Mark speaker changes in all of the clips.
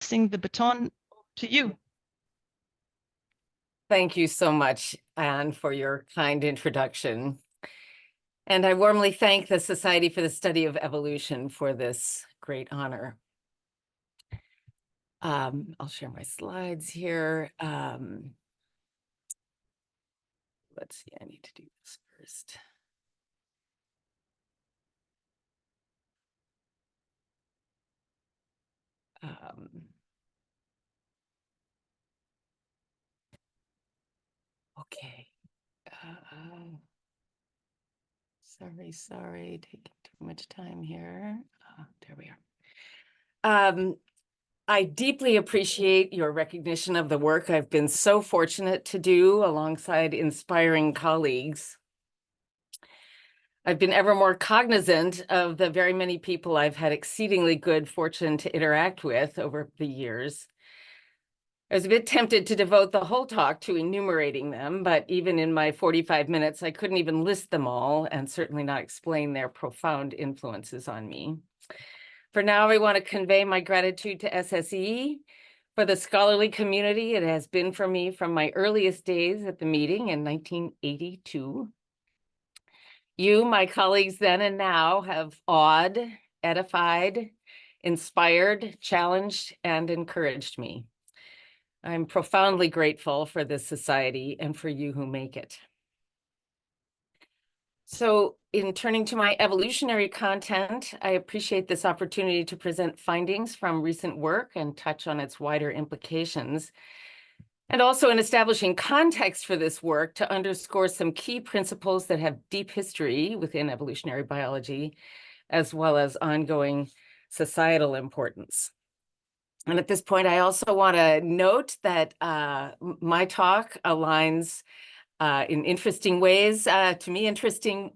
Speaker 1: passing the baton to you.
Speaker 2: Thank you so much, Anne, for your kind introduction. And I warmly thank the Society for the Study of Evolution for this great honor. I'll share my slides here. Let's see, I need to do this first. Okay. Sorry, taking too much time here. There we are. I deeply appreciate your recognition of the work I've been so fortunate to do alongside inspiring colleagues. I've been ever more cognizant of the very many people I've had exceedingly good fortune to interact with over the years. I was a bit tempted to devote the whole talk to enumerating them, but even in my 45 minutes, I couldn't even list them all and certainly not explain their profound influences on me. For now, I want to convey my gratitude to SSE for the scholarly community it has been for me from my earliest days at the meeting in 1982. You, my colleagues then and now, have awed, edified, inspired, challenged, and encouraged me. I'm profoundly grateful for this society and for you who make it. So in turning to my evolutionary content, I appreciate this opportunity to present findings from recent work and touch on its wider implications. And also in establishing context for this work to underscore some key principles that have deep history within evolutionary biology, as well as ongoing societal importance. And at this point, I also want to note that my talk aligns in interesting ways, to me, interesting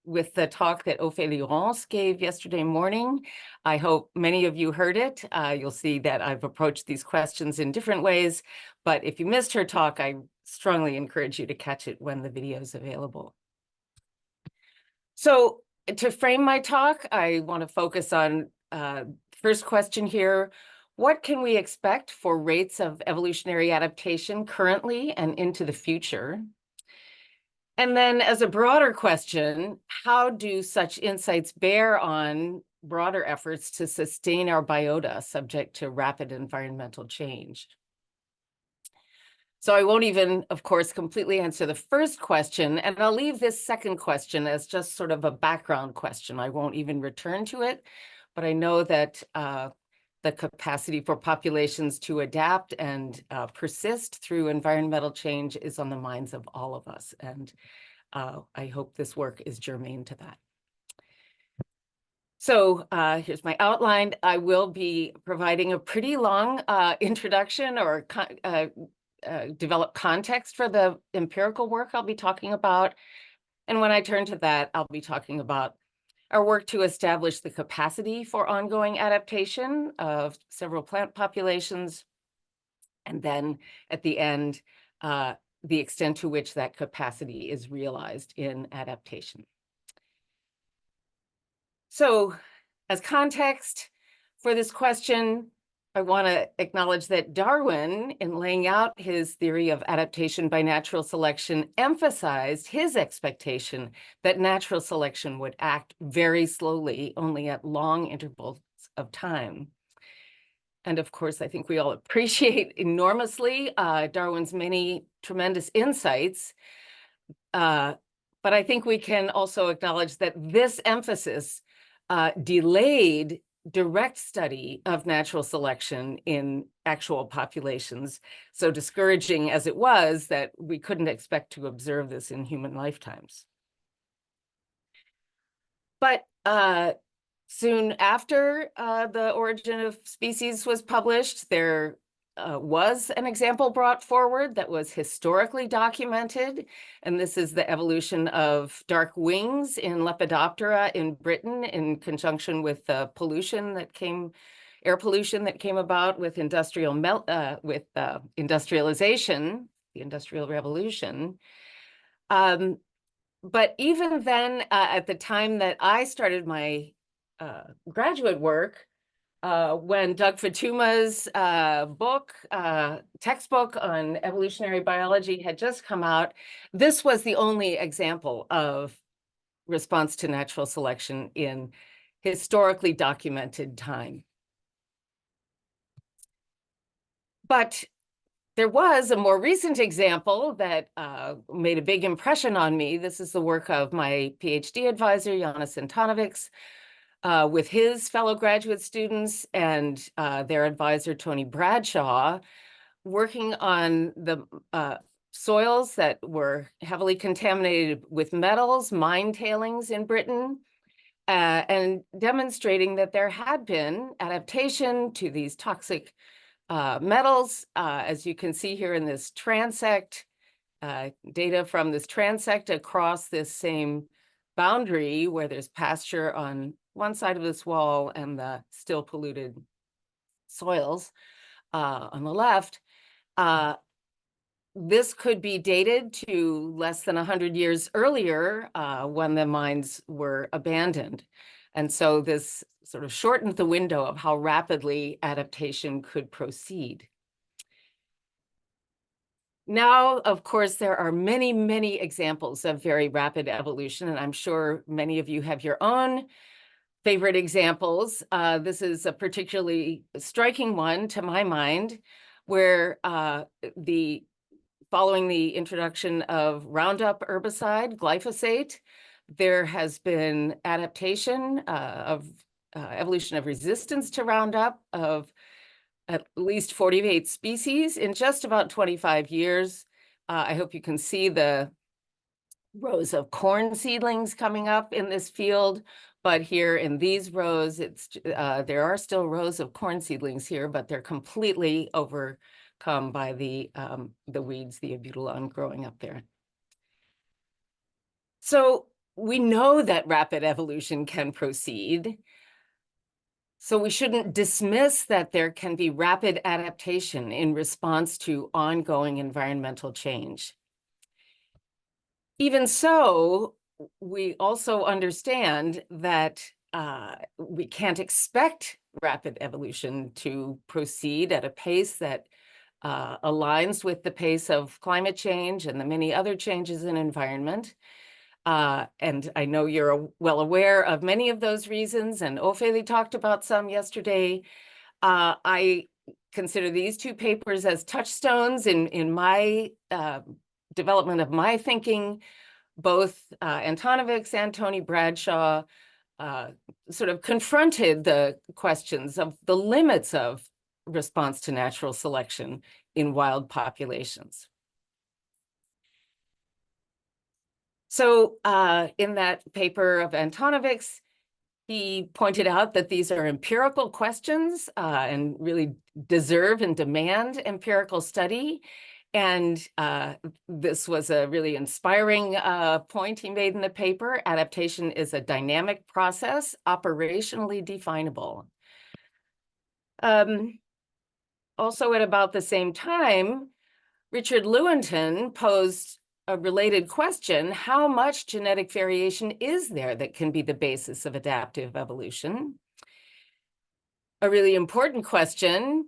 Speaker 2: with the talk that Ophélie Laurence gave yesterday morning. I hope many of you heard it. You'll see that I've approached these questions in different ways, but if you missed her talk, I strongly encourage you to catch it when the video is available. So to frame my talk, I want to focus on first question here. What can we expect for rates of evolutionary adaptation currently and into the future? And then as a broader question, how do such insights bear on broader efforts to sustain our biota subject to rapid environmental change? So I won't even, of course, completely answer the first question, and I'll leave this second question as just sort of a background question. I won't even return to it, but I know that the capacity for populations to adapt and persist through environmental change is on the minds of all of us. And I hope this work is germane to that. So here's my outline. I will be providing a pretty long introduction or develop context for the empirical work I'll be talking about. And when I turn to that, I'll be talking about our work to establish the capacity for ongoing adaptation of several plant populations, and then at the end, the extent to which that capacity is realized in adaptation. So as context for this question, I want to acknowledge that Darwin, in laying out his theory of adaptation by natural selection, emphasized his expectation that natural selection would act very slowly, only at long intervals of time. And of course, I think we all appreciate enormously Darwin's many tremendous insights. But I think we can also acknowledge that this emphasis delayed direct study of natural selection in actual populations, so discouraging as it was that we couldn't expect to observe this in human lifetimes. But soon after The Origin of Species was published, there was an example brought forward that was historically documented, and this is the evolution of dark wings in Lepidoptera in Britain in conjunction with the pollution that came, air pollution that came about with industrialization, the Industrial Revolution. But even then, at the time that I started my graduate work, when Doug Fatuma's textbook on evolutionary biology had just come out, this was the only example of response to natural selection in historically documented time. But there was a more recent example that made a big impression on me. This is the work of my PhD advisor, Janis Antanovics, with his fellow graduate students and their advisor, Tony Bradshaw, working on the soils that were heavily contaminated with metals, mine tailings in Britain, and demonstrating that there had been adaptation to these toxic metals, as you can see here in this transect, data from this transect across this same boundary where there's pasture on one side of this wall and the still polluted soils on the left. This could be dated to less than 100 years earlier when the mines were abandoned. And so this sort of shortened the window of how rapidly adaptation could proceed. Now, of course, there are many, many examples of very rapid evolution, and I'm sure many of you have your own favorite examples. This is a particularly striking one to my mind, where following the introduction of Roundup herbicide, glyphosate, there has been adaptation of evolution of resistance to Roundup of at least 48 species in just about 25 years. I hope you can see the rows of corn seedlings coming up in this field, but here in these rows, there are still rows of corn seedlings here, but they're completely overcome by the weeds, the abutilon growing up there. So we know that rapid evolution can proceed. So we shouldn't dismiss that there can be rapid adaptation in response to ongoing environmental change. Even so, we also understand that we can't expect rapid evolution to proceed at a pace that aligns with the pace of climate change and the many other changes in environment. And I know you're well aware of many of those reasons, and Ophélie talked about some yesterday. I consider these two papers as touchstones in my development of my thinking. Both Antanovics and Tony Bradshaw sort of confronted the questions of the limits of response to natural selection in wild populations. So in that paper of Antanovics, he pointed out that these are empirical questions and really deserve and demand empirical study. And this was a really inspiring point he made in the paper. Adaptation is a dynamic process, operationally definable. Also at about the same time, Richard Lewontin posed a related question: how much genetic variation is there that can be the basis of adaptive evolution? A really important question.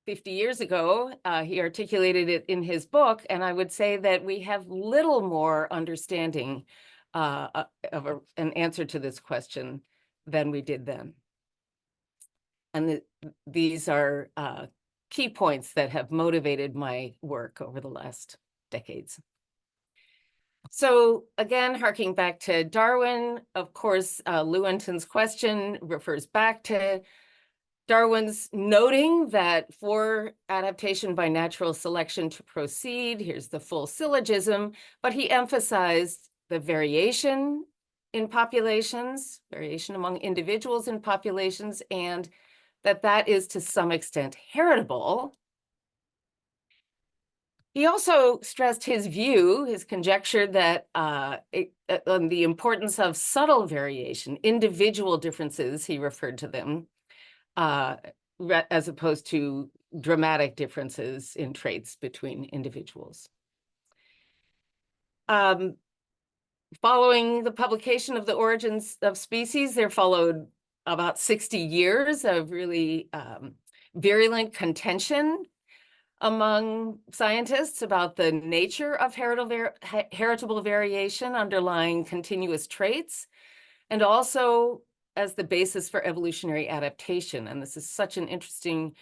Speaker 2: 50 years ago, he articulated it in his book, and I would say that we have little more understanding of an answer to this question than we did then. And these are key points that have motivated my work over the last decades. So again, harking back to Darwin, of course, Lewontin's question refers back to Darwin's noting that for adaptation by natural selection to proceed, here's the full syllogism, but he emphasized the variation in populations, variation among individuals in populations, and that is to some extent heritable. He also stressed his view, his conjecture that on the importance of subtle variation, individual differences, he referred to them, as opposed to dramatic differences in traits between individuals. Following the publication of The Origins of Species, there followed about 60 years of really virulent contention among scientists about the nature of heritable variation underlying continuous traits, and also as the basis for evolutionary adaptation. And this is such an interesting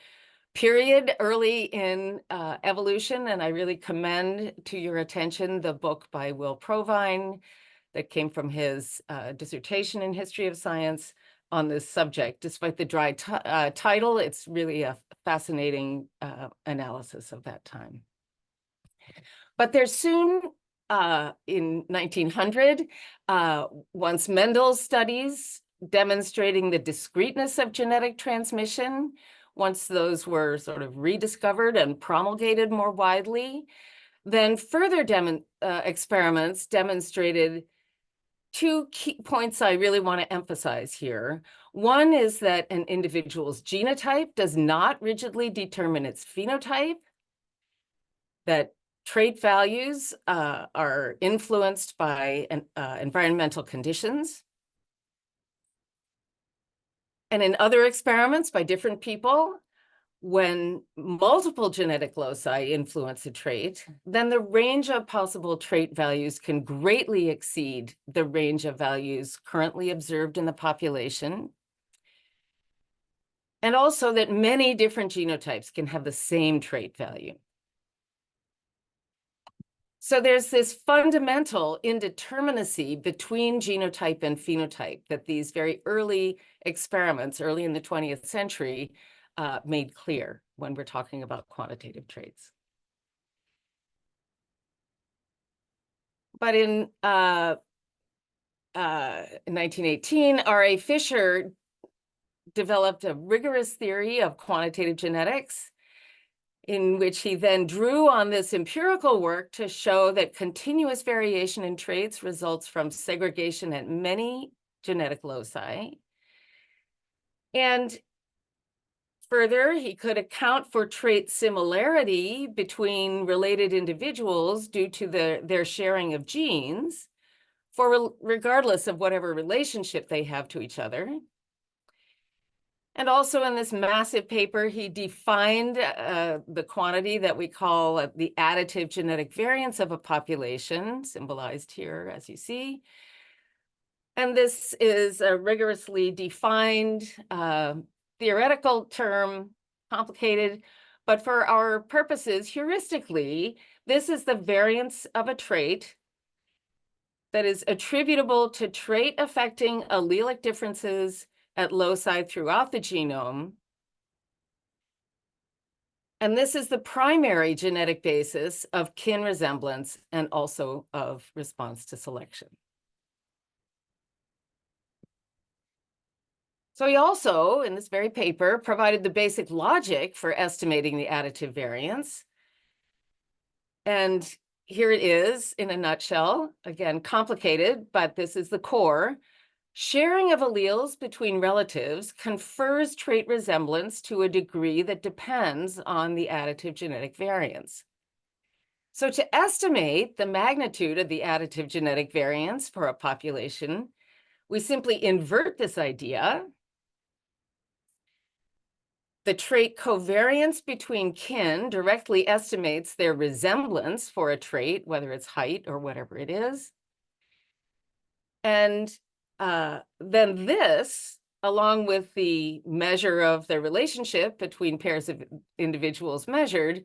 Speaker 2: period early in evolution, and I really commend to your attention the book by Will Provine that came from his dissertation in history of science on this subject. Despite the dry title, it's really a fascinating analysis of that time. But there's soon, in 1900, once Mendel's studies demonstrating the discreteness of genetic transmission, once those were sort of rediscovered and promulgated more widely, then further experiments demonstrated two key points I really want to emphasize here. One is that an individual's genotype does not rigidly determine its phenotype, that trait values are influenced by environmental conditions. And in other experiments by different people, when multiple genetic loci influence a trait, then the range of possible trait values can greatly exceed the range of values currently observed in the population. And also that many different genotypes can have the same trait value. So there's this fundamental indeterminacy between genotype and phenotype that these very early experiments, early in the 20th century, made clear when we're talking about quantitative traits. But in 1918, R.A. Fisher developed a rigorous theory of quantitative genetics, in which he then drew on this empirical work to show that continuous variation in traits results from segregation at many genetic loci. And further, he could account for trait similarity between related individuals due to their sharing of genes, regardless of whatever relationship they have to each other. And also in this massive paper, he defined the quantity that we call the additive genetic variance of a population, symbolized here, as you see. And this is a rigorously defined theoretical term, complicated, but for our purposes, heuristically, this is the variance of a trait that is attributable to trait affecting allelic differences at loci throughout the genome. And this is the primary genetic basis of kin resemblance and also of response to selection. So he also, in this very paper, provided the basic logic for estimating the additive variance. And here it is in a nutshell, again, complicated, but this is the core. Sharing of alleles between relatives confers trait resemblance to a degree that depends on the additive genetic variance. So to estimate the magnitude of the additive genetic variance for a population, we simply invert this idea. The trait covariance between kin directly estimates their resemblance for a trait, whether it's height or whatever it is. And then this, along with the measure of the relationship between pairs of individuals measured,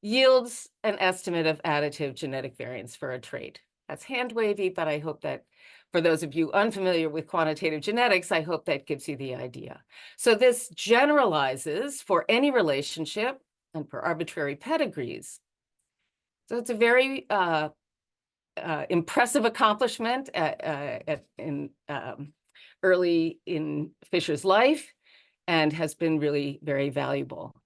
Speaker 2: yields an estimate of additive genetic variance for a trait. That's hand wavy, but I hope that for those of you unfamiliar with quantitative genetics, I hope that gives you the idea. So this generalizes for any relationship and for arbitrary pedigrees. So it's a very impressive accomplishment early in Fisher's life and has been really very valuable.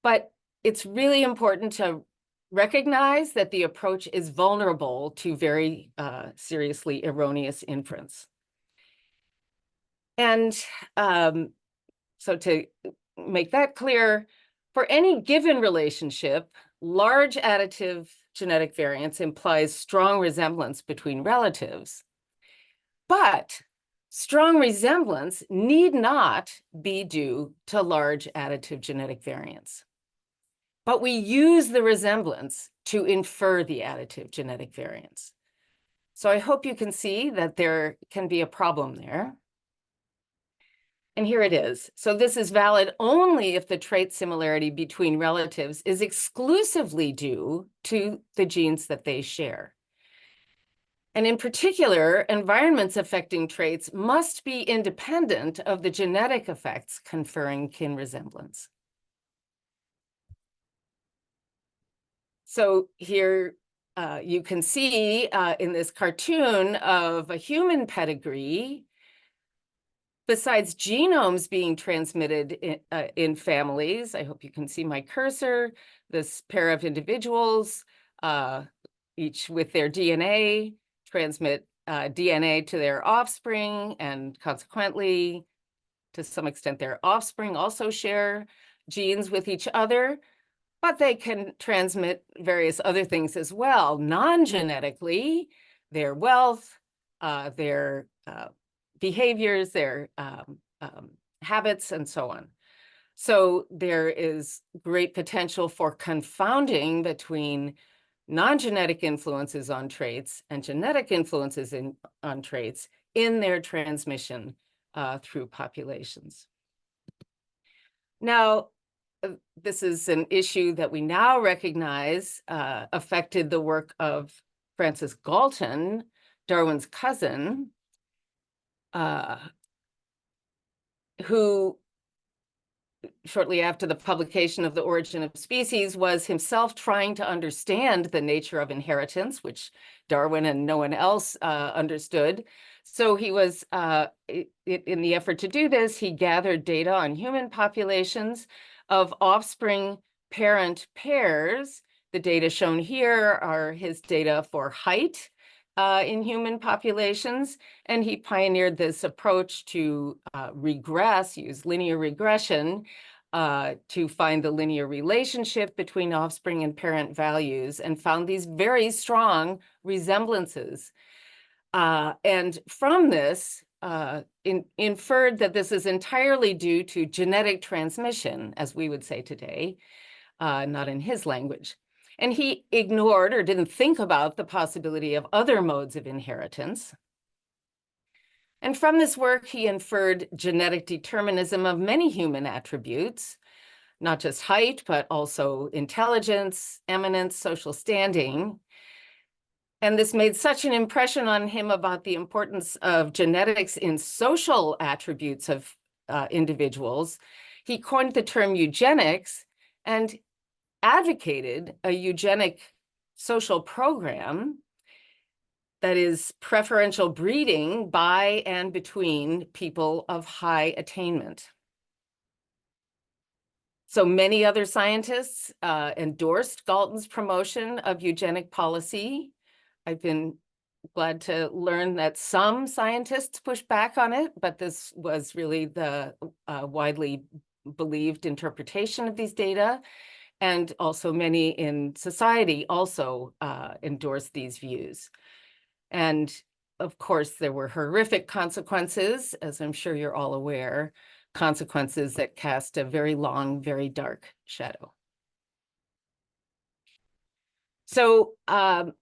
Speaker 2: But it's really important to recognize that the approach is vulnerable to very seriously erroneous inference. And so to make that clear, for any given relationship, large additive genetic variance implies strong resemblance between relatives. But Strong resemblance need not be due to large additive genetic variance. But we use the resemblance to infer the additive genetic variance. So I hope you can see that there can be a problem there. And here it is. So this is valid only if the trait similarity between relatives is exclusively due to the genes that they share. And in particular, environments affecting traits must be independent of the genetic effects conferring kin resemblance. So here you can see in this cartoon of a human pedigree, besides genomes being transmitted in families, I hope you can see my cursor, this pair of individuals, each with their DNA, transmit DNA to their offspring, and consequently, to some extent, their offspring also share genes with each other, but they can transmit various other things as well, non-genetically, their wealth, their behaviors, their habits, and so on. So there is great potential for confounding between non-genetic influences on traits and genetic influences on traits in their transmission through populations. Now, this is an issue that we now recognize affected the work of Francis Galton, Darwin's cousin, who shortly after the publication of The Origin of Species was himself trying to understand the nature of inheritance, which Darwin and no one else understood. So he was, in the effort to do this, he gathered data on human populations of offspring parent pairs. The data shown here are his data for height in human populations, and he pioneered this approach to use linear regression to find the linear relationship between offspring and parent values, and found these very strong resemblances. And from this, inferred that this is entirely due to genetic transmission, as we would say today, not in his language. And he ignored or didn't think about the possibility of other modes of inheritance. And from this work, he inferred genetic determinism of many human attributes, not just height, but also intelligence, eminence, social standing. And this made such an impression on him about the importance of genetics in social attributes of individuals. He coined the term eugenics and advocated a eugenic social program that is preferential breeding by and between people of high attainment. So many other scientists endorsed Galton's promotion of eugenic policy. I've been glad to learn that some scientists pushed back on it, but this was really the widely believed interpretation of these data. And also many in society also endorsed these views. And of course, there were horrific consequences, as I'm sure you're all aware, consequences that cast a very long, very dark shadow. So now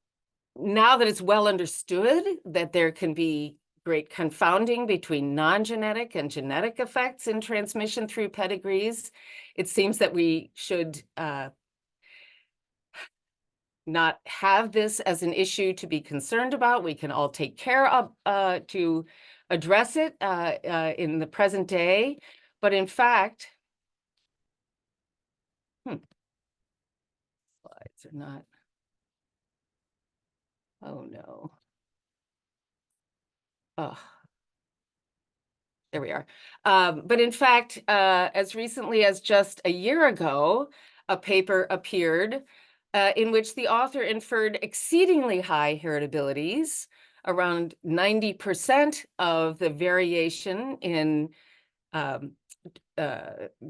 Speaker 2: that it's well understood that there can be great confounding between non-genetic and genetic effects in transmission through pedigrees, it seems that we should not have this as an issue to be concerned about. We can all take care of to address it in the present day. But in fact, slides are not, oh no. Oh, there we are. But in fact, as recently as just a year ago, a paper appeared in which the author inferred exceedingly high heritabilities, around 90% of the variation in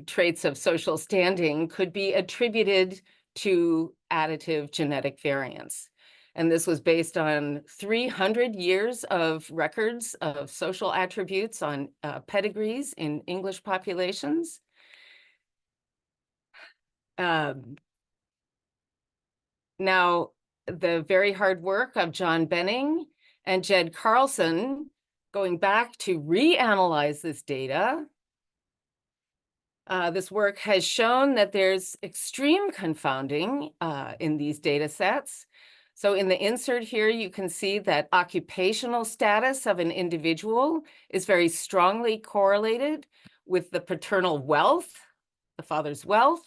Speaker 2: traits of social standing could be attributed to additive genetic variance. And this was based on 300 years of records of social attributes on pedigrees in English populations. Now, the very hard work of John Benning and Jed Carlson, going back to reanalyze this data, this work has shown that there's extreme confounding in these data sets. So in the insert here, you can see that occupational status of an individual is very strongly correlated with the paternal wealth, the father's wealth.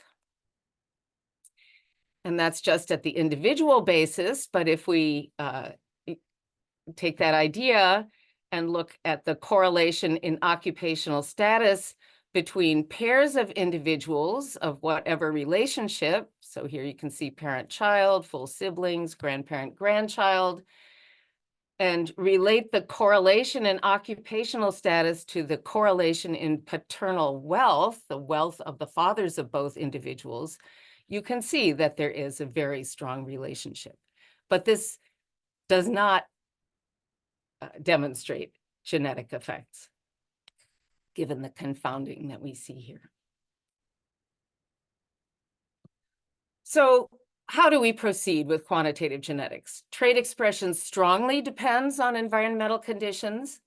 Speaker 2: And that's just at the individual basis. But if we take that idea and look at the correlation in occupational status between pairs of individuals of whatever relationship, so here you can see parent-child, full siblings, grandparent-grandchild, and relate the correlation in occupational status to the correlation in paternal wealth, the wealth of the fathers of both individuals, you can see that there is a very strong relationship. But this does not demonstrate genetic effects, given the confounding that we see here. So how do we proceed with quantitative genetics? Trait expression strongly depends on environmental conditions,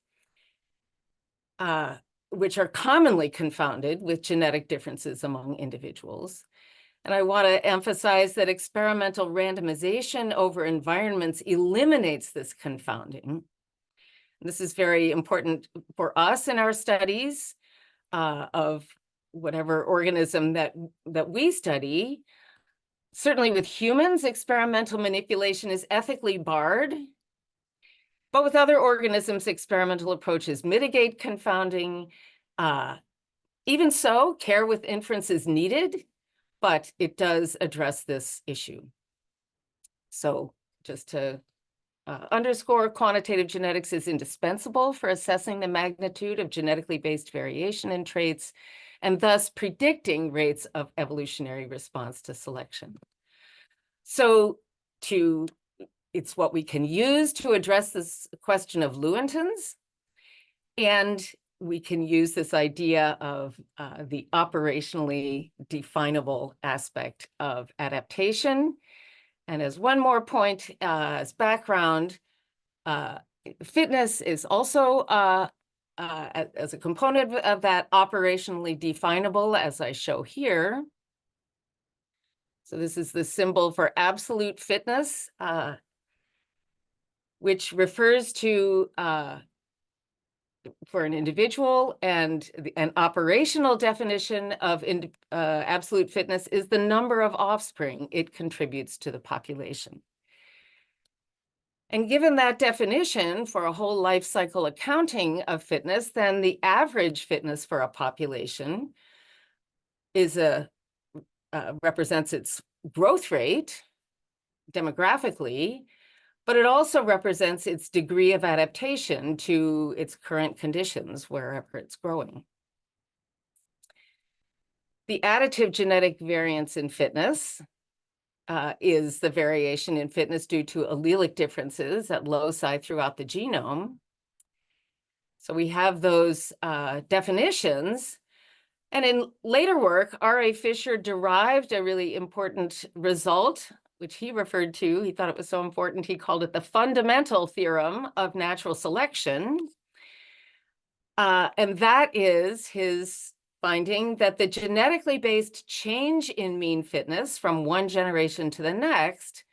Speaker 2: which are commonly confounded with genetic differences among individuals. And I want to emphasize that experimental randomization over environments eliminates this confounding. This is very important for us in our studies of whatever organism that we study. Certainly with humans, experimental manipulation is ethically barred. But with other organisms, experimental approaches mitigate confounding. Even so, care with inference is needed, but it does address this issue. So just to underscore, quantitative genetics is indispensable for assessing the magnitude of genetically based variation in traits and thus predicting rates of evolutionary response to selection. So it's what we can use to address this question of Lewontin's, and we can use this idea of the operationally definable aspect of adaptation. And as one more point, as background, fitness is also as a component of that operationally definable, as I show here. So this is the symbol for absolute fitness, which refers to, for an individual, and an operational definition of absolute fitness is the number of offspring it contributes to the population. And given that definition for a whole life cycle accounting of fitness, then the average fitness for a population is represents its growth rate demographically, but it also represents its degree of adaptation to its current conditions wherever it's growing. The additive genetic variance in fitness is the variation in fitness due to allelic differences at loci throughout the genome. So we have those definitions. And in later work, R.A. Fisher derived a really important result, which he referred to. He thought it was so important, he called it the fundamental theorem of natural selection. And that is his finding that the genetically based change in mean fitness from one generation to the next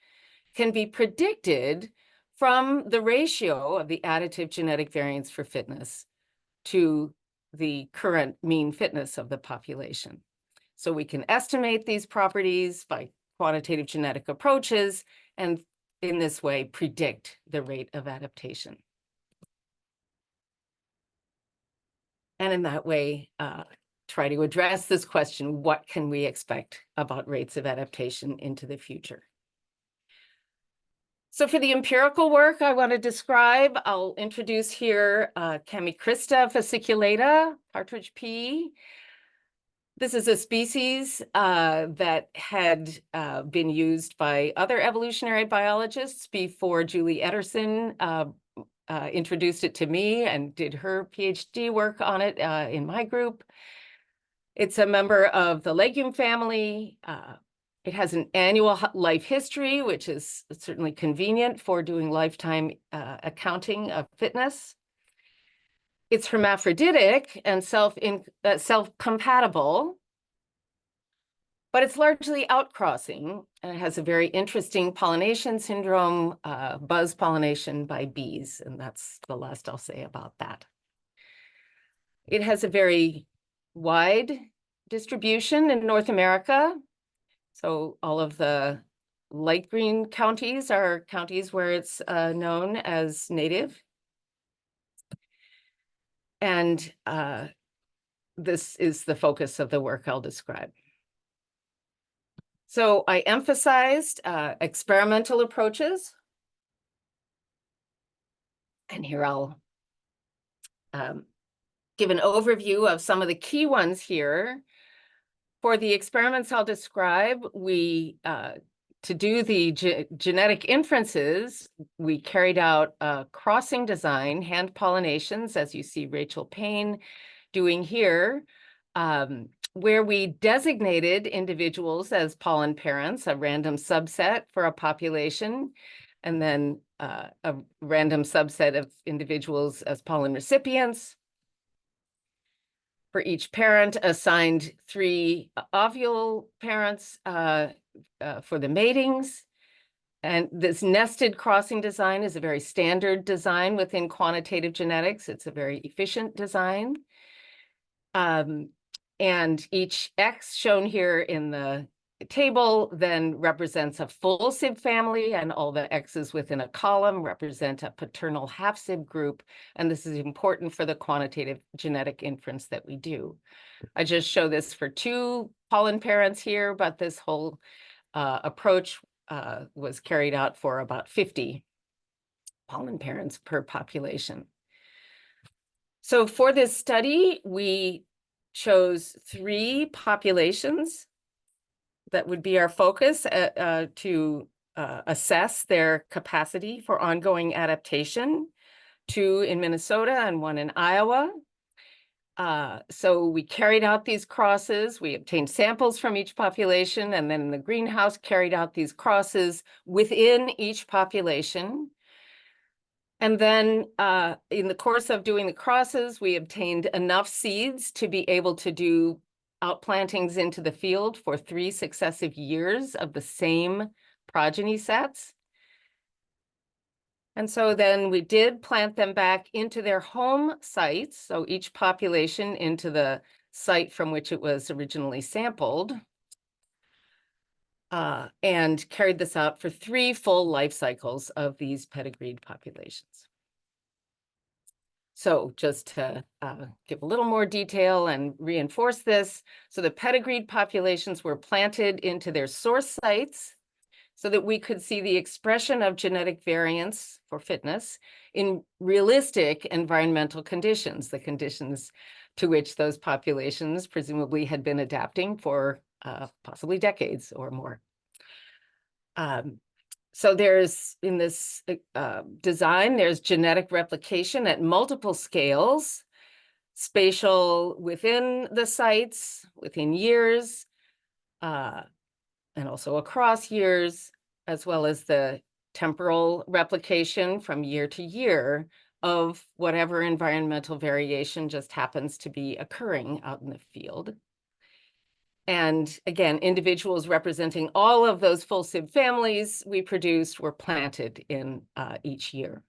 Speaker 2: can be predicted from the ratio of the additive genetic variance for fitness to the current mean fitness of the population. So we can estimate these properties by quantitative genetic approaches, and in this way predict the rate of adaptation. And in that way, try to address this question, what can we expect about rates of adaptation into the future? So for the empirical work I want to describe, I'll introduce here Chemicrista fasciculata, partridge pea. This is a species that had been used by other evolutionary biologists before Julie Ederson introduced it to me and did her PhD work on it in my group. It's a member of the legume family. It has an annual life history, which is certainly convenient for doing lifetime accounting of fitness. It's hermaphroditic and self-compatible, but it's largely outcrossing, and it has a very interesting pollination syndrome, buzz pollination by bees, and that's the last I'll say about that. It has a very wide distribution in North America. So all of the light green counties are counties where it's known as native. And this is the focus of the work I'll describe. So I emphasized experimental approaches. And here I'll give an overview of some of the key ones here. For the experiments I'll describe, to do the genetic inferences, we carried out a crossing design, hand pollinations, as you see Rachel Payne doing here, where we designated individuals as pollen parents, a random subset for a population, and then a random subset of individuals as pollen recipients. For each parent, assigned 3 ovule parents for the matings. And this nested crossing design is a very standard design within quantitative genetics. It's a very efficient design. And each X shown here in the table then represents a full SIB family, and all the X's within a column represent a paternal half SIB group. And this is important for the quantitative genetic inference that we do. I just show this for 2 pollen parents here, but this whole approach was carried out for about 50 pollen parents per population. So for this study, we chose 3 populations that would be our focus to assess their capacity for ongoing adaptation, 2 in Minnesota and 1 in Iowa. So we carried out these crosses, we obtained samples from each population, and then in the greenhouse carried out these crosses within each population. And then in the course of doing the crosses, we obtained enough seeds to be able to do outplantings into the field for 3 successive years of the same progeny sets. And so then we did plant them back into their home sites, so each population into the site from which it was originally sampled, and carried this out for 3 full life cycles of these pedigreed populations. So just to give a little more detail and reinforce this, so the pedigreed populations were planted into their source sites so that we could see the expression of genetic variants for fitness in realistic environmental conditions, the conditions to which those populations presumably had been adapting for possibly decades or more. So there's, in this design, there's genetic replication at multiple scales, spatial within the sites, within years, and also across years, as well as the temporal replication from year to year of whatever environmental variation just happens to be occurring out in the field. And again, individuals representing all of those full SIB families we produced were planted in each year.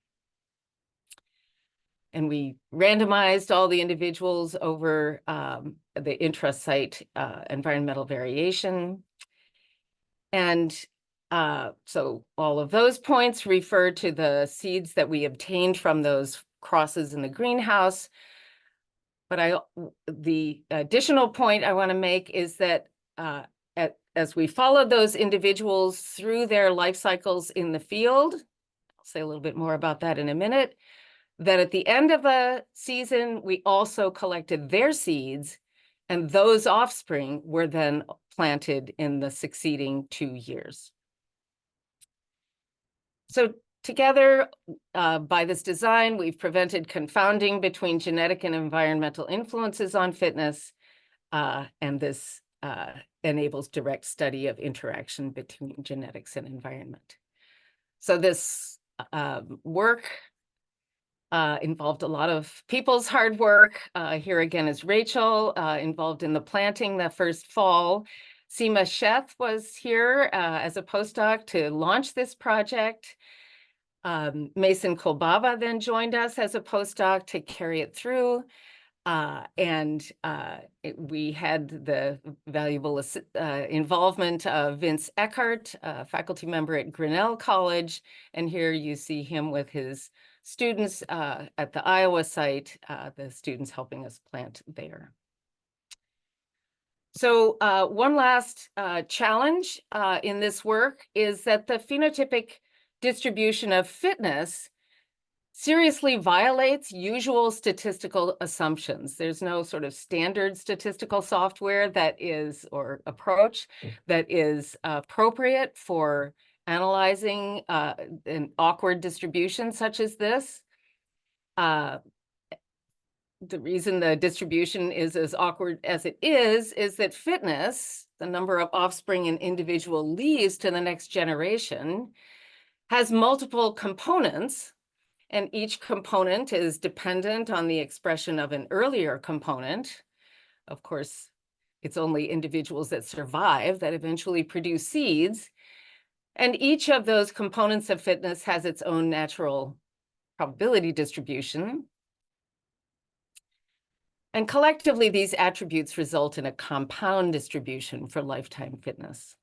Speaker 2: And we randomized all the individuals over the intra-site environmental variation. And so all of those points refer to the seeds that we obtained from those crosses in the greenhouse. But the additional point I want to make is that as we followed those individuals through their life cycles in the field, I'll say a little bit more about that in a minute, that at the end of the season, we also collected their seeds And those offspring were then planted in the succeeding 2 years. So together, by this design, we've prevented confounding between genetic and environmental influences on fitness, and this enables direct study of interaction between genetics and environment. So this work involved a lot of people's hard work. Here again is Rachel, involved in the planting the first fall. Seema Sheth was here as a postdoc to launch this project. Mason Kolbaba then joined us as a postdoc to carry it through. We had the valuable involvement of Vince Eckhart, a faculty member at Grinnell College. And here you see him with his students at the Iowa site, the students helping us plant there. So one last challenge in this work is that the phenotypic distribution of fitness seriously violates usual statistical assumptions. There's no sort of standard statistical software that is, or approach that is appropriate for analyzing an awkward distribution such as this. The reason the distribution is as awkward as it is that fitness, the number of offspring an individual leaves to the next generation, has multiple components, and each component is dependent on the expression of an earlier component. Of course, it's only individuals that survive that eventually produce seeds. And each of those components of fitness has its own natural probability distribution. And collectively, these attributes result in a compound distribution for lifetime fitness.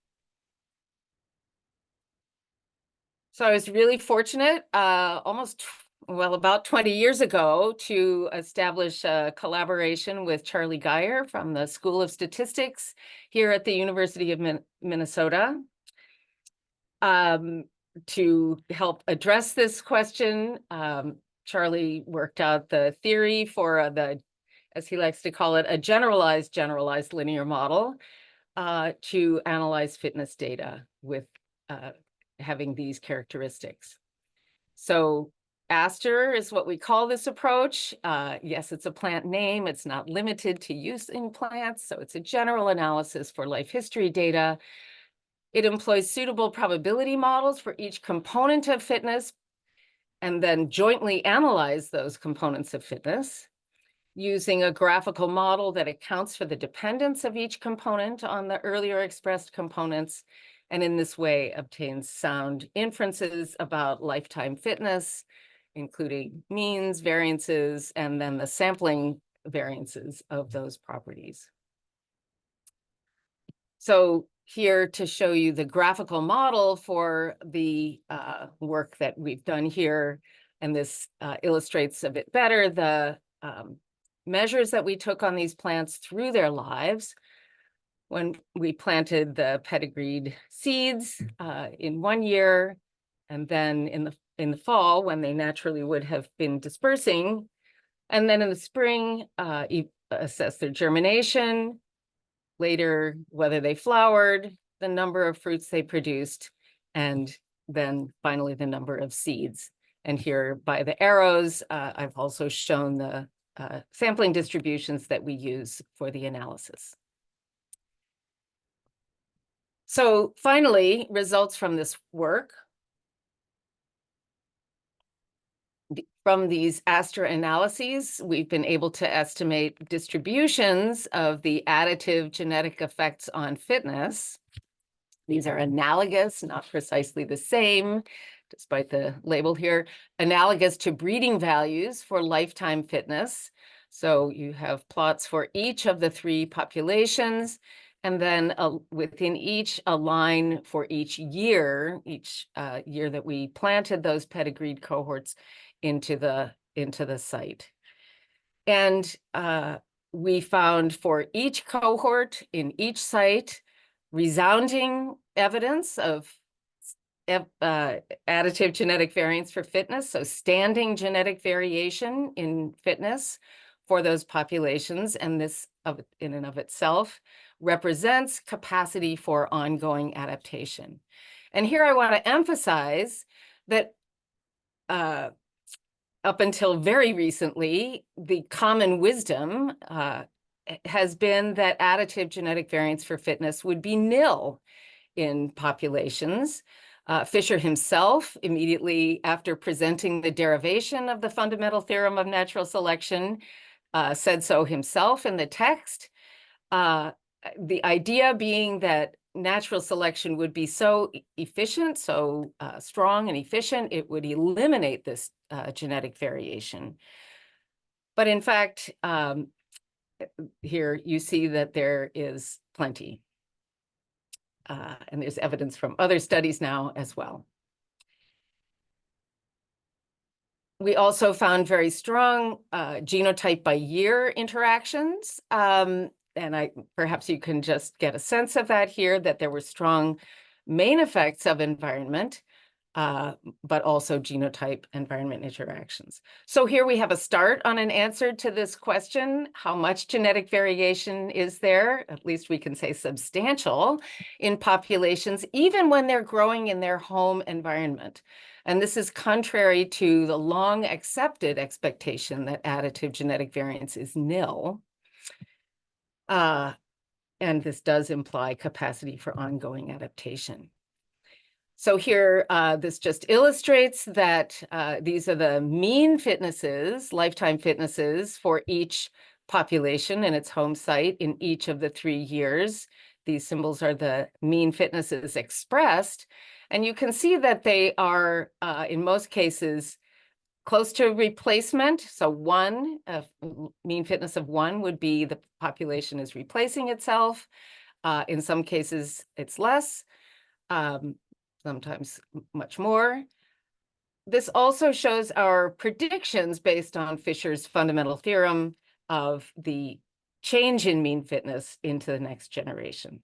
Speaker 2: So I was really fortunate about 20 years ago to establish a collaboration with Charlie Geyer from the School of Statistics here at the University of Minnesota to help address this question. Charlie worked out the theory for the, as he likes to call it, a generalized linear model to analyze fitness data with having these characteristics. So Aster is what we call this approach. Yes, it's a plant name. It's not limited to use in plants. So it's a general analysis for life history data. It employs suitable probability models for each component of fitness and then jointly analyze those components of fitness using a graphical model that accounts for the dependence of each component on the earlier expressed components, and in this way obtains sound inferences about lifetime fitness, including means, variances, and then the sampling variances of those properties. So here to show you the graphical model for the work that we've done here, and this illustrates a bit better the measures that we took on these plants through their lives. When we planted the pedigreed seeds in 1 year, and then in the fall when they naturally would have been dispersing, and then in the spring assess their germination, later whether they flowered, the number of fruits they produced, and then finally the number of seeds. And here by the arrows, I've also shown the sampling distributions that we use for the analysis. So finally, results from this work. From these Aster analyses, we've been able to estimate distributions of the additive genetic effects on fitness. These are analogous, not precisely the same, despite the label here, analogous to breeding values for lifetime fitness. So you have plots for each of the 3 populations, and then within each, a line for each year that we planted those pedigreed cohorts into the site. And we found for each cohort in each site resounding evidence of additive genetic variance for fitness, so standing genetic variation in fitness for those populations, and this in and of itself represents capacity for ongoing adaptation. And here I want to emphasize that up until very recently, the common wisdom has been that additive genetic variance for fitness would be nil in populations. Fisher himself, immediately after presenting the derivation of the fundamental theorem of natural selection, said so himself in the text. The idea being that natural selection would be so efficient, so strong and efficient, it would eliminate this genetic variation. But in fact, here you see that there is plenty. And there's evidence from other studies now as well. We also found very strong genotype by year interactions. And perhaps you can just get a sense of that here, that there were strong main effects of environment, but also genotype environment interactions. So here we have a start on an answer to this question: how much genetic variation is there? At least we can say substantial in populations, even when they're growing in their home environment. And this is contrary to the long accepted expectation that additive genetic variance is nil. And this does imply capacity for ongoing adaptation. So here, this just illustrates that these are the mean fitnesses, lifetime fitnesses for each population and its home site in each of the 3 years. These symbols are the mean fitnesses expressed. And you can see that they are, in most cases, close to replacement. So mean fitness of 1 would be the population is replacing itself. In some cases, it's less, sometimes much more. This also shows our predictions based on Fisher's fundamental theorem of the change in mean fitness into the next generation.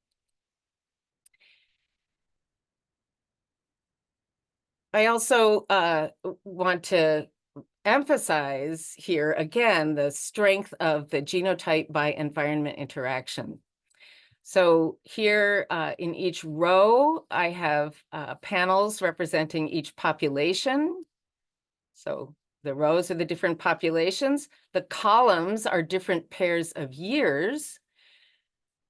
Speaker 2: I also want to emphasize here again the strength of the genotype by environment interaction. So here in each row, I have panels representing each population. So the rows are the different populations. The columns are different pairs of years.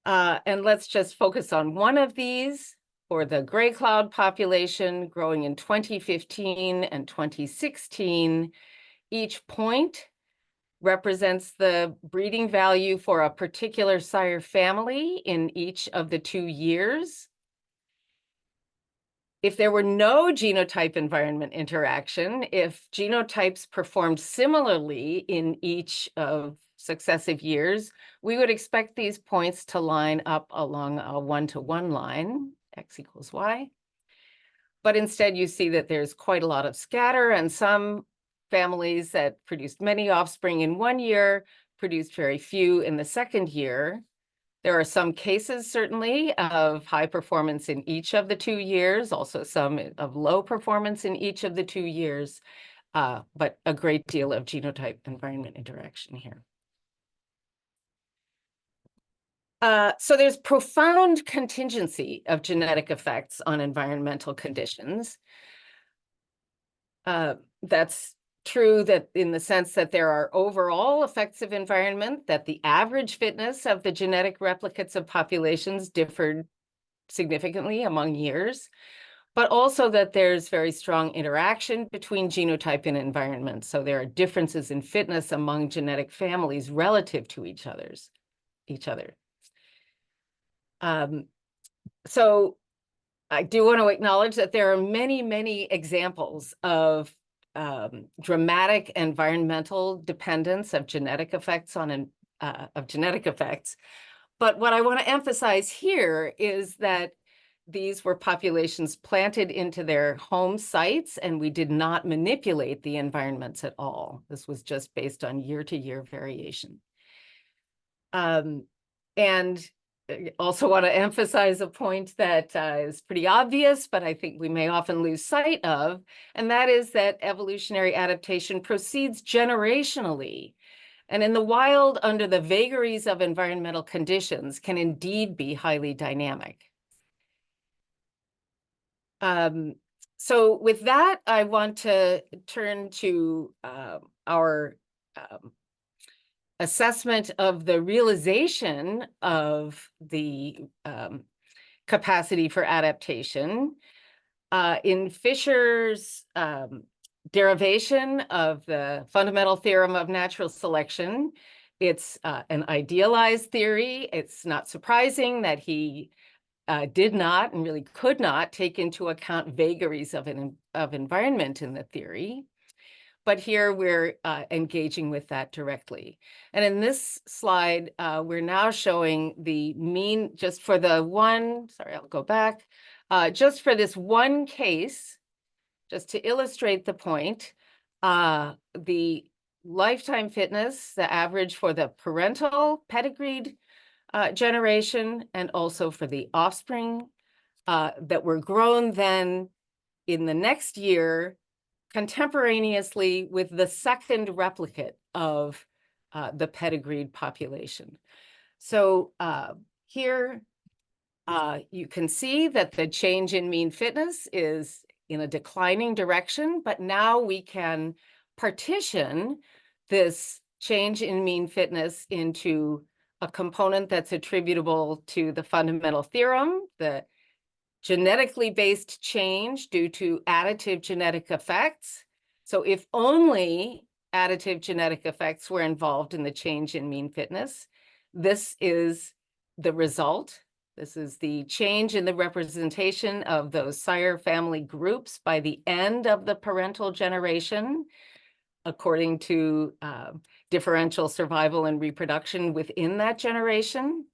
Speaker 2: And let's just focus on one of these. For the gray cloud population growing in 2015 and 2016, each point represents the breeding value for a particular sire family in each of the 2 years. If there were no genotype environment interaction, if genotypes performed similarly in each of successive years, we would expect these points to line up along a 1-to-1 line, x equals y. But instead, you see that there's quite a lot of scatter, and some families that produced many offspring in 1 year produced very few in the 2nd year. There are some cases, certainly, of high performance in each of the 2 years, also some of low performance in each of the 2 years, but a great deal of genotype environment interaction here. So there's profound contingency of genetic effects on environmental conditions. That's true that in the sense that there are overall effects of environment, that the average fitness of the genetic replicates of populations differed significantly among years, but also that there's very strong interaction between genotype and environment. So there are differences in fitness among genetic families relative to each other. So I do want to acknowledge that there are many, many examples of dramatic environmental dependence of genetic effects on genetic effects. But what I want to emphasize here is that these were populations planted into their home sites, and we did not manipulate the environments at all. This was just based on year-to-year variation. And also want to emphasize a point that is pretty obvious, but I think we may often lose sight of, and that is that evolutionary adaptation proceeds generationally. and in the wild, under the vagaries of environmental conditions, can indeed be highly dynamic. So with that, I want to turn to our assessment of the realization of the capacity for adaptation. In Fisher's derivation of the fundamental theorem of natural selection, it's an idealized theory. It's not surprising that he did not and really could not take into account vagaries of environment in the theory. But here we're engaging with that directly. And in this slide, we're now showing the mean just for the one, sorry, I'll go back, just for this one case, just to illustrate the point, the lifetime fitness, the average for the parental pedigreed generation, and also for the offspring that were grown then in the next year, contemporaneously with the second replicate of the pedigreed population. So here you can see that the change in mean fitness is in a declining direction, but now we can partition this change in mean fitness into a component that's attributable to the fundamental theorem, the genetically based change due to additive genetic effects. So if only additive genetic effects were involved in the change in mean fitness, this is the result. This is the change in the representation of those sire family groups by the end of the parental generation, according to differential survival and reproduction within that generation.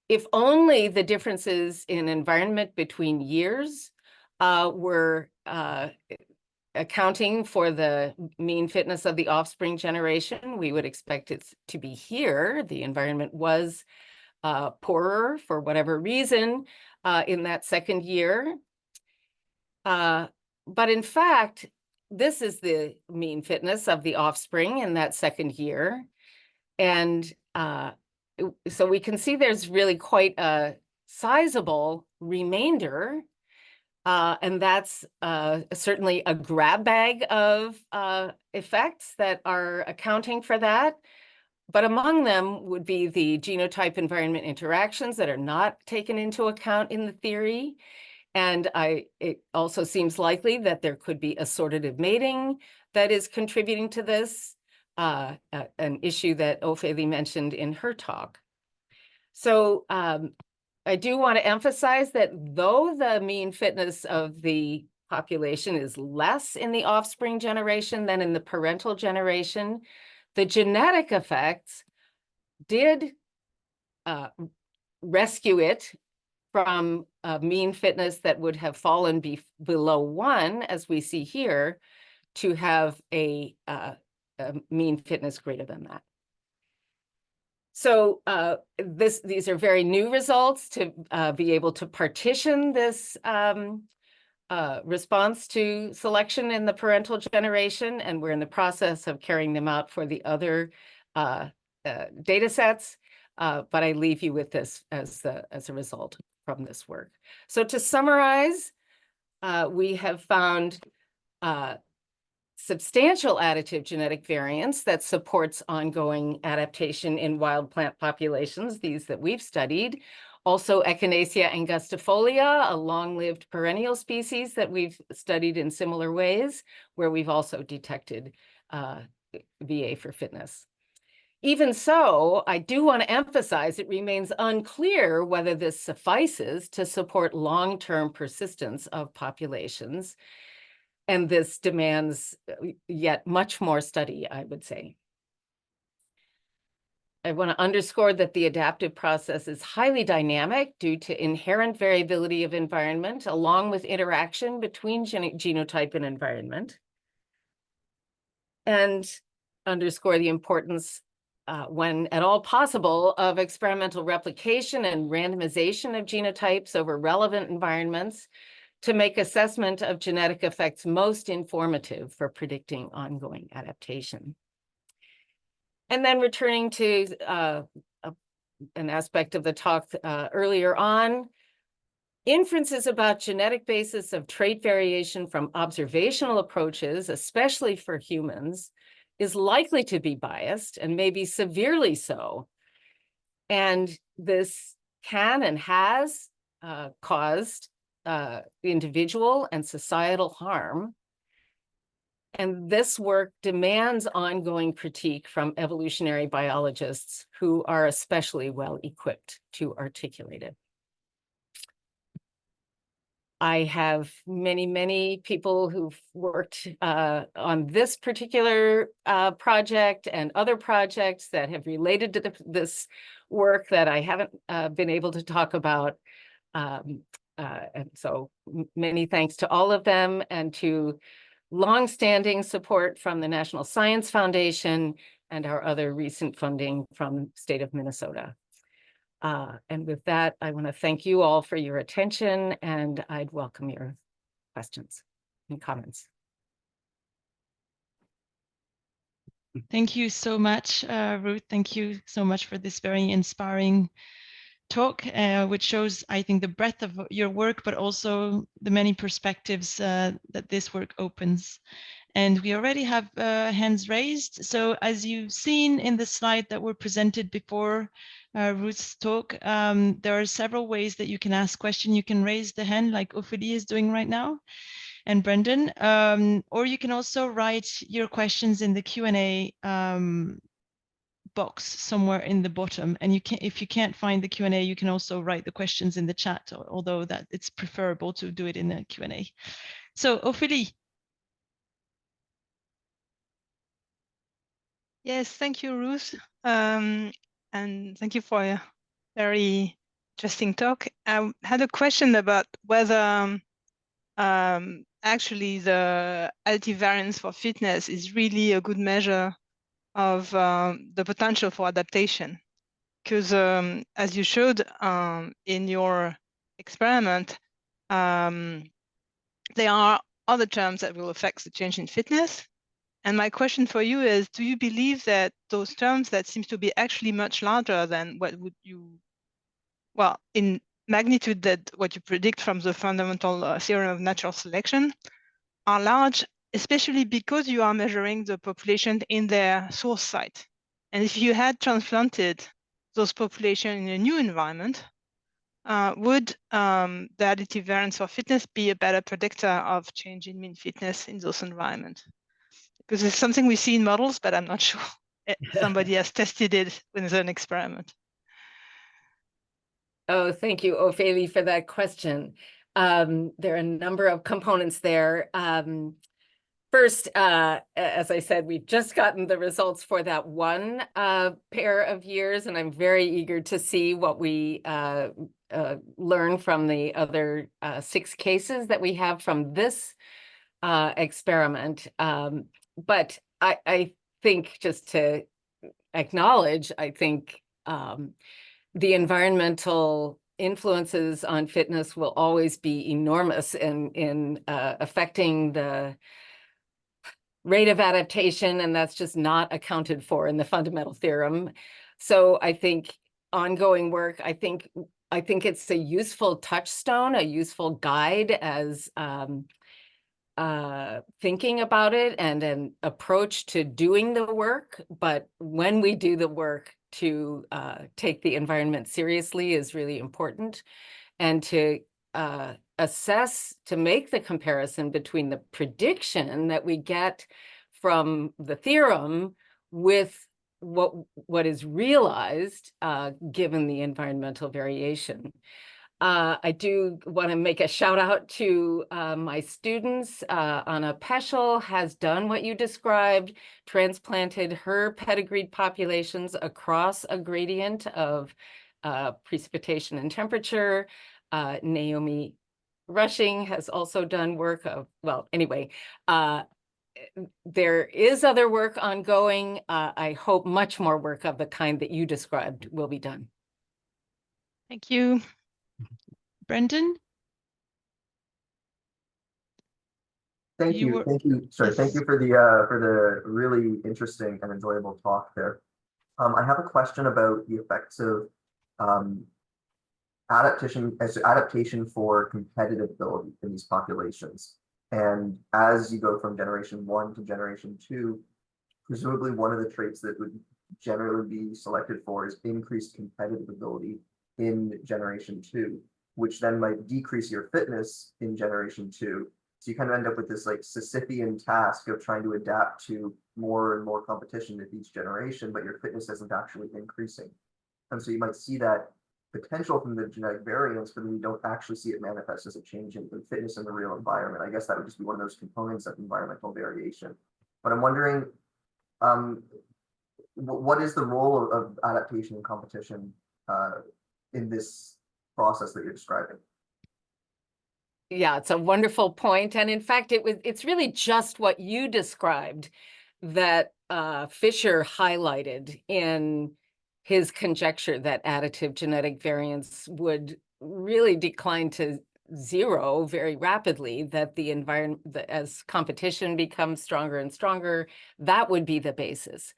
Speaker 2: If only the differences in environment between years were accounting for the mean fitness of the offspring generation, we would expect it to be here. The environment was poorer for whatever reason in that second year. But in fact, this is the mean fitness of the offspring in that second year. And so we can see there's really quite a sizable remainder, and that's certainly a grab bag of effects that are accounting for that. But among them would be the genotype environment interactions that are not taken into account in the theory. And it also seems likely that there could be assortative mating that is contributing to this. An issue that Ophélie mentioned in her talk. So I do want to emphasize that though the mean fitness of the population is less in the offspring generation than in the parental generation, the genetic effects did rescue it from a mean fitness that would have fallen below 1, as we see here, to have a mean fitness greater than that. So these are very new results to be able to partition this response to selection in the parental generation, and we're in the process of carrying them out for the other data sets, but I leave you with this as a result from this work. So to summarize, we have found substantial additive genetic variance that supports ongoing adaptation in wild plant populations, these that we've studied. Also Echinacea angustifolia, a long-lived perennial species that we've studied in similar ways, where we've also detected VA for fitness. Even so, I do want to emphasize it remains unclear whether this suffices to support long-term persistence of populations. And this demands yet much more study, I would say. I want to underscore that the adaptive process is highly dynamic due to inherent variability of environment, along with interaction between genotype and environment. And underscore the importance, when at all possible, of experimental replication and randomization of genotypes over relevant environments to make assessment of genetic effects most informative for predicting ongoing adaptation. And then returning to an aspect of the talk earlier on, inferences about genetic basis of trait variation from observational approaches, especially for humans, is likely to be biased and maybe severely so. And this can and has caused individual and societal harm. And this work demands ongoing critique from evolutionary biologists who are especially well equipped to articulate it. I have many people who've worked on this particular project and other projects that have related to this work that I haven't been able to talk about. And so many thanks to all of them, and to longstanding support from the National Science Foundation and our other recent funding from state of Minnesota. And with that, I want to thank you all for your attention, and I'd welcome your questions and comments.
Speaker 1: Thank you so much, Ruth. Thank you so much for this very inspiring talk, which shows, I think, the breadth of your work, but also the many perspectives that this work opens. And we already have hands raised. So as you've seen in the slide that were presented before Ruth's talk, there are several ways that you can ask questions. You can raise the hand like Ophélie is doing right now, and Brendan, or you can also write your questions in the Q&A box somewhere in the bottom. And you can, if you can't find the Q&A, you can also write the questions in the chat, although that it's preferable to do it in the Q&A. So Ophélie.
Speaker 3: Yes, thank you, Ruth. And thank you for a very interesting talk. I had a question about whether actually the multivariance for fitness is really a good measure of the potential for adaptation. Because as you showed in your experiment, there are other terms that will affect the change in fitness. And my question for you is, do you believe that those terms that seems to be actually much larger than what would you, well, in magnitude that what you predict from the fundamental theorem of natural selection are large, especially because you are measuring the population in their source site. And if you had transplanted those populations in a new environment, would the additive variance for fitness be a better predictor of change in mean fitness in those environments? Because it's something we see in models, but I'm not sure somebody has tested it with an experiment.
Speaker 2: Oh, thank you, Ophélie, for that question. There are a number of components there. First, as I said, we've just gotten the results for that one pair of years, and I'm very eager to see what we learn from the other 6 cases that we have from this experiment. But I think, just to acknowledge, I think the environmental influences on fitness will always be enormous in affecting the rate of adaptation, and that's just not accounted for in the fundamental theorem. So I think ongoing work, I think it's a useful touchstone, a useful guide as thinking about it, and an approach to doing the work. But when we do the work, to take the environment seriously is really important, and to assess, to make the comparison between the prediction that we get from the theorem with what is realized given the environmental variation. I do want to make a shout out to my students. Anna Peschel has done what you described, transplanted her pedigreed populations across a gradient of precipitation and temperature. Naomi Rushing has also done work of, well, anyway, there is other work ongoing. I hope much more work of the kind that you described will be done.
Speaker 3: Thank you.
Speaker 1: Brendan?
Speaker 4: Thank you. Sorry,
Speaker 1: Yes.
Speaker 4: thank you for the really interesting and enjoyable talk there. I have a question about the effects of adaptation for competitiveness in these populations. And as you go from generation 1 to generation 2, presumably one of the traits that would generally be selected for is increased competitive ability in generation 2, which then might decrease your fitness in generation 2. So you kind of end up with this like Sisyphean task of trying to adapt to more and more competition with each generation, but your fitness isn't actually increasing. And so you might see that potential from the genetic variants, but then you don't actually see it manifest as a change in fitness in the real environment. I guess that would just be one of those components of environmental variation. But I'm wondering, what is the role of adaptation and competition in this process that you're describing?
Speaker 2: Yeah, it's a wonderful point. And in fact, it's really just what you described that Fisher highlighted in his conjecture that additive genetic variants would really decline to zero very rapidly, that the environment, as competition becomes stronger and stronger, that would be the basis.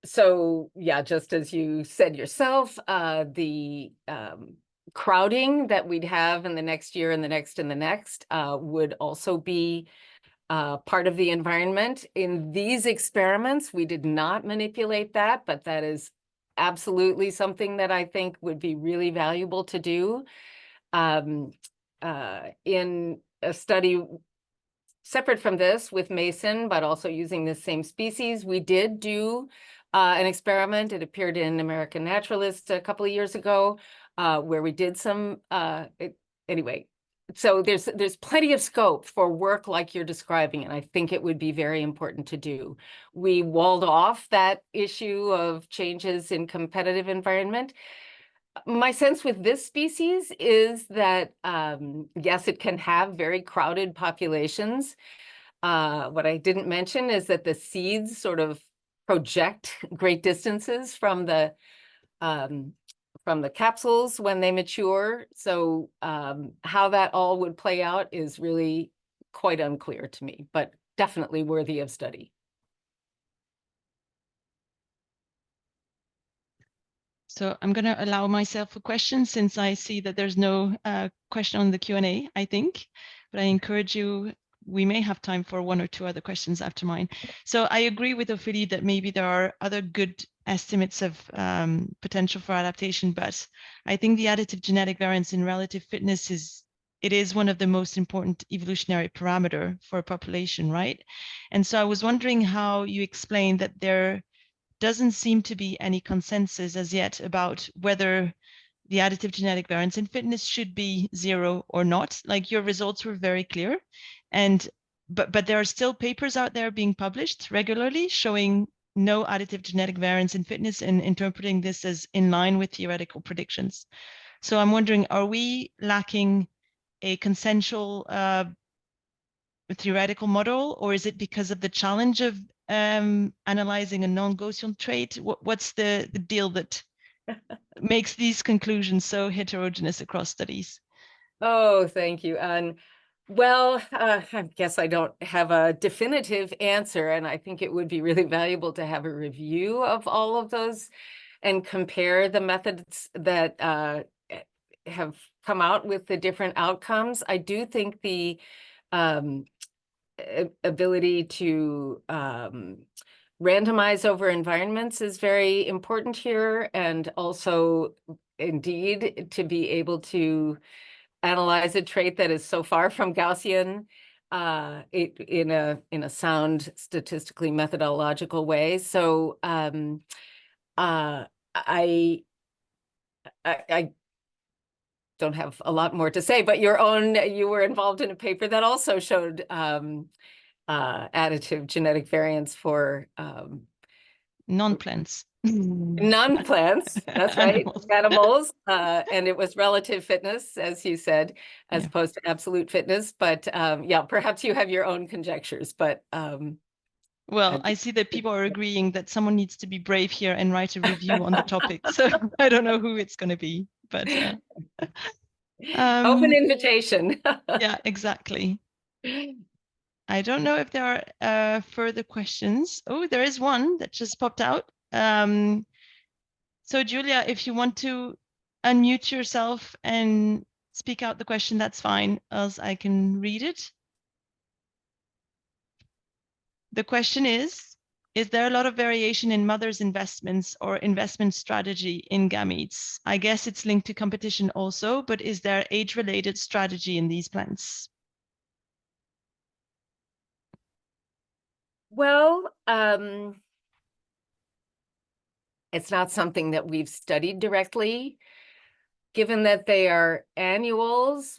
Speaker 2: So yeah, just as you said yourself, the crowding that we'd have in the next year and the next and the next would also be part of the environment. In these experiments, we did not manipulate that, but that is absolutely something that I think would be really valuable to do. In a study separate from this with Mason, but also using the same species, we did do an experiment. It appeared in American Naturalist a couple of years ago, where we did some, anyway. So there's plenty of scope for work like you're describing, and I think it would be very important to do. We walled off that issue of changes in competitive environment. My sense with this species is that, yes, it can have very crowded populations. What I didn't mention is that the seeds sort of project great distances from the capsules when they mature. So how that all would play out is really quite unclear to me, but definitely worthy of study.
Speaker 1: So I'm going to allow myself a question since I see that there's no question on the Q&A, I think, but I encourage you, we may have time for one or two other questions after mine. So I agree with Ophélie that maybe there are other good estimates of potential for adaptation, but I think the additive genetic variance in relative fitness is one of the most important evolutionary parameter for a population, right? And so I was wondering how you explain that there doesn't seem to be any consensus as yet about whether the additive genetic variance in fitness should be 0 or not. Like your results were very clear, but there are still papers out there being published regularly showing no additive genetic variance in fitness and interpreting this as in line with theoretical predictions. So I'm wondering, are we lacking a consensual theoretical model, or is it because of the challenge of analyzing a non-Gaussian trait? What's the deal that makes these conclusions so heterogeneous across studies?
Speaker 2: Oh, thank you. And well, I guess I don't have a definitive answer, and I think it would be really valuable to have a review of all of those and compare the methods that have come out with the different outcomes. I do think the ability to randomize over environments is very important here, and also indeed to be able to analyze a trait that is so far from Gaussian in a sound, statistically methodological way. So I don't have a lot more to say, but you were involved in a paper that also showed additive genetic variants for
Speaker 1: Non-plants.
Speaker 2: non-plants, that's right, animals, and it was relative fitness, as you said, as opposed to absolute fitness. But yeah, perhaps you have your own conjectures, but
Speaker 1: well, I see that people are agreeing that someone needs to be brave here and write a review on the topic. So I don't know who it's going to be, but
Speaker 2: open invitation.
Speaker 1: Yeah, exactly. I don't know if there are further questions. Oh, there is one that just popped out. So Julia, if you want to unmute yourself and speak out the question, that's fine, else I can read it. The question is there a lot of variation in mothers' investments or investment strategy in gametes? I guess it's linked to competition also, but is there age-related strategy in these plants?
Speaker 2: Well, it's not something that we've studied directly. Given that they are annuals,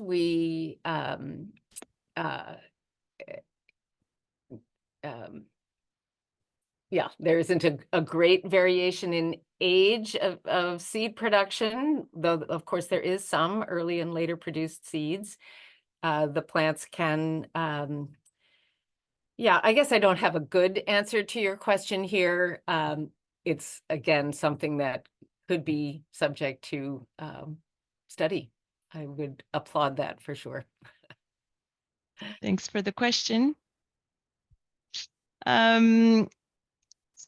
Speaker 2: yeah, there isn't a great variation in age of seed production, though of course there is some early and later produced seeds. The plants can, yeah, I guess I don't have a good answer to your question here. It's again something that could be subject to study. I would applaud that for sure.
Speaker 1: Thanks for the question.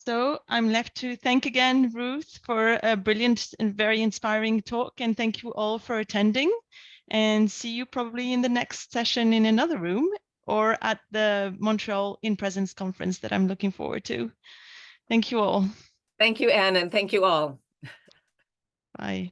Speaker 1: So I'm left to thank again Ruth for a brilliant and very inspiring talk, and thank you all for attending, and see you probably in the next session in another room or at the Montreal In Presence conference that I'm looking forward to. Thank you all.
Speaker 2: Thank you, Anne, and thank you all.
Speaker 1: Bye.